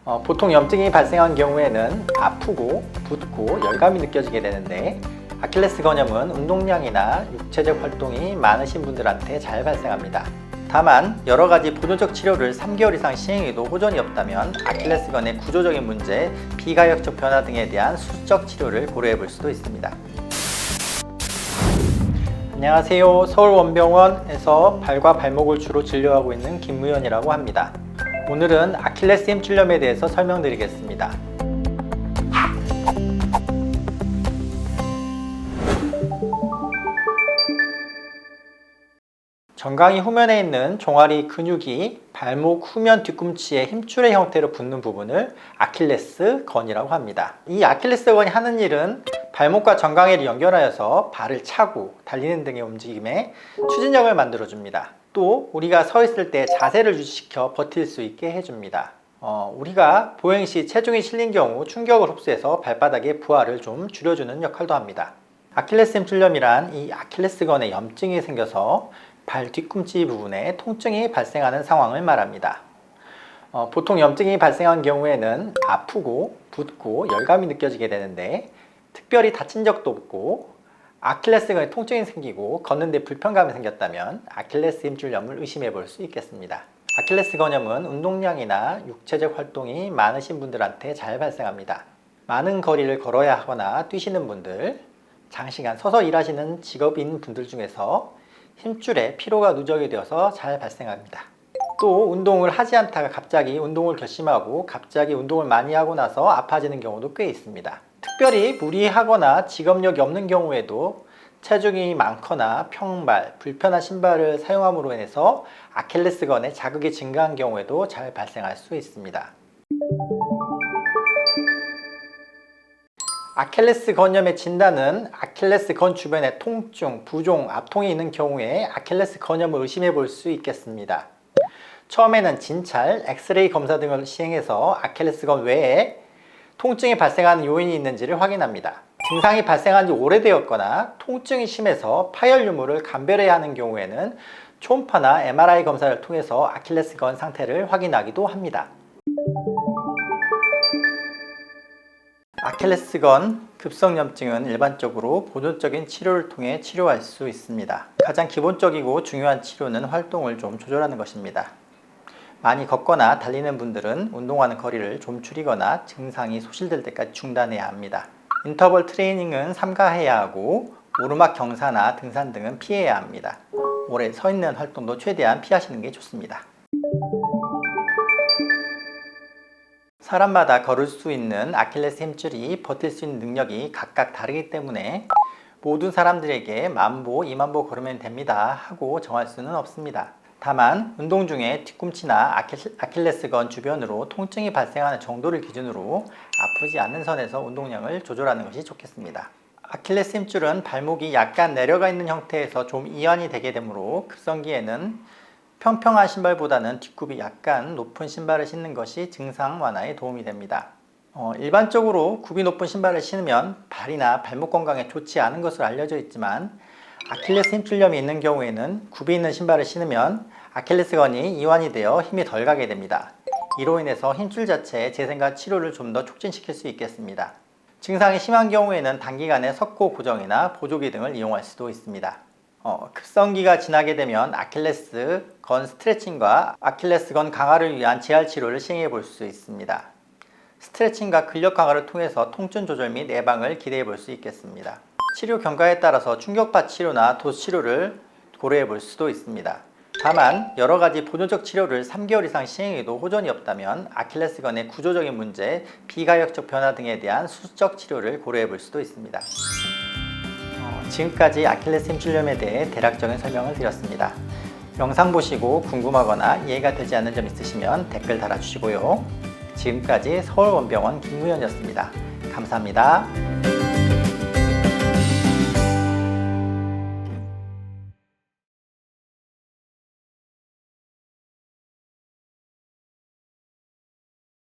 보통 염증이 발생한 경우에는 아프고 붓고 열감이 느껴지게 되는데, 아킬레스 건염은 운동량이나 육체적 활동이 많으신 분들한테 잘 발생합니다. 다만 여러가지 보조적 치료를 3개월 이상 시행해도 호전이 없다면 아킬레스건의 구조적인 문제, 비가역적 변화 등에 대한 수적 치료를 고려해 볼 수도 있습니다. 안녕하세요. 서울원병원에서 발과 발목을 주로 진료하고 있는 김무현이라고 합니다. 오늘은 아킬레스 힘줄염에 대해서 설명드리겠습니다. 정강이 후면에 있는 종아리 근육이 발목 후면 뒤꿈치의 힘줄의 형태로 붙는 부분을 아킬레스 건이라고 합니다. 이 아킬레스 건이 하는 일은 발목과 정강이를 연결하여서 발을 차고 달리는 등의 움직임에 추진력을 만들어 줍니다. 또 우리가 서 있을 때 자세를 유지시켜 버틸 수 있게 해줍니다. 우리가 보행 시 체중이 실린 경우 충격을 흡수해서 발바닥의 부하를 좀 줄여주는 역할도 합니다. 아킬레스 힘줄염이란 이 아킬레스건에 염증이 생겨서 발 뒤꿈치 부분에 통증이 발생하는 상황을 말합니다. 보통 염증이 발생한 경우에는 아프고 붓고 열감이 느껴지게 되는데, 특별히 다친 적도 없고 아킬레스건에 통증이 생기고 걷는데 불편감이 생겼다면 아킬레스 힘줄염을 의심해 볼 수 있겠습니다. 아킬레스 건염은 운동량이나 육체적 활동이 많으신 분들한테 잘 발생합니다. 많은 거리를 걸어야 하거나 뛰시는 분들, 장시간 서서 일하시는 직업인 분들 중에서 힘줄에 피로가 누적이 되어서 잘 발생합니다. 또 운동을 하지 않다가 갑자기 운동을 결심하고 갑자기 운동을 많이 하고 나서 아파지는 경우도 꽤 있습니다. 특별히 무리하거나 직업력이 없는 경우에도 체중이 많거나 평발, 불편한 신발을 사용함으로 인해서 아킬레스건에 자극이 증가한 경우에도 잘 발생할 수 있습니다. 아킬레스 건염의 진단은 아킬레스 건 주변에 통증, 부종, 압통이 있는 경우에 아킬레스 건염을 의심해 볼 수 있겠습니다. 처음에는 진찰, 엑스레이 검사 등을 시행해서 아킬레스 건 외에 통증이 발생하는 요인이 있는지를 확인합니다. 증상이 발생한 지 오래되었거나 통증이 심해서 파열 유무를 감별해야 하는 경우에는 초음파나 MRI 검사를 통해서 아킬레스 건 상태를 확인하기도 합니다. 아킬레스건 급성염증은 일반적으로 보존적인 치료를 통해 치료할 수 있습니다. 가장 기본적이고 중요한 치료는 활동을 좀 조절하는 것입니다. 많이 걷거나 달리는 분들은 운동하는 거리를 좀 줄이거나 증상이 소실될 때까지 중단해야 합니다. 인터벌 트레이닝은 삼가해야 하고 오르막 경사나 등산 등은 피해야 합니다. 오래 서 있는 활동도 최대한 피하시는 게 좋습니다. 사람마다 걸을 수 있는 아킬레스 힘줄이 버틸 수 있는 능력이 각각 다르기 때문에 모든 사람들에게 10,000보, 20,000보 걸으면 됩니다 하고 정할 수는 없습니다. 다만 운동 중에 뒤꿈치나 아킬레스건 주변으로 통증이 발생하는 정도를 기준으로 아프지 않는 선에서 운동량을 조절하는 것이 좋겠습니다. 아킬레스 힘줄은 발목이 약간 내려가 있는 형태에서 좀 이완이 되게 되므로 급성기에는 평평한 신발보다는 뒷굽이 약간 높은 신발을 신는 것이 증상 완화에 도움이 됩니다. 일반적으로 굽이 높은 신발을 신으면 발이나 발목 건강에 좋지 않은 것으로 알려져 있지만, 아킬레스 힘줄염이 있는 경우에는 굽이 있는 신발을 신으면 아킬레스건이 이완이 되어 힘이 덜 가게 됩니다. 이로 인해서 힘줄 자체의 재생과 치료를 좀 더 촉진시킬 수 있겠습니다. 증상이 심한 경우에는 단기간에 석고 고정이나 보조기 등을 이용할 수도 있습니다. 급성기가 지나게 되면 아킬레스건 스트레칭과 아킬레스건 강화를 위한 재활 치료를 시행해 볼 수 있습니다. 스트레칭과 근력 강화를 통해서 통증 조절 및 예방을 기대해 볼 수 있겠습니다. 치료 경과에 따라서 충격파 치료나 도수 치료를 고려해 볼 수도 있습니다. 다만 여러가지 보존적 치료를 3개월 이상 시행해도 호전이 없다면 아킬레스건의 구조적인 문제, 비가역적 변화 등에 대한 수적 치료를 고려해 볼 수도 있습니다. 지금까지 아킬레스 힘줄염에 대해 대략적인 설명을 드렸습니다. 영상 보시고 궁금하거나 이해가 되지 않는 점 있으시면 댓글 달아주시고요. 지금까지 서울원병원 김무현이었습니다. 감사합니다.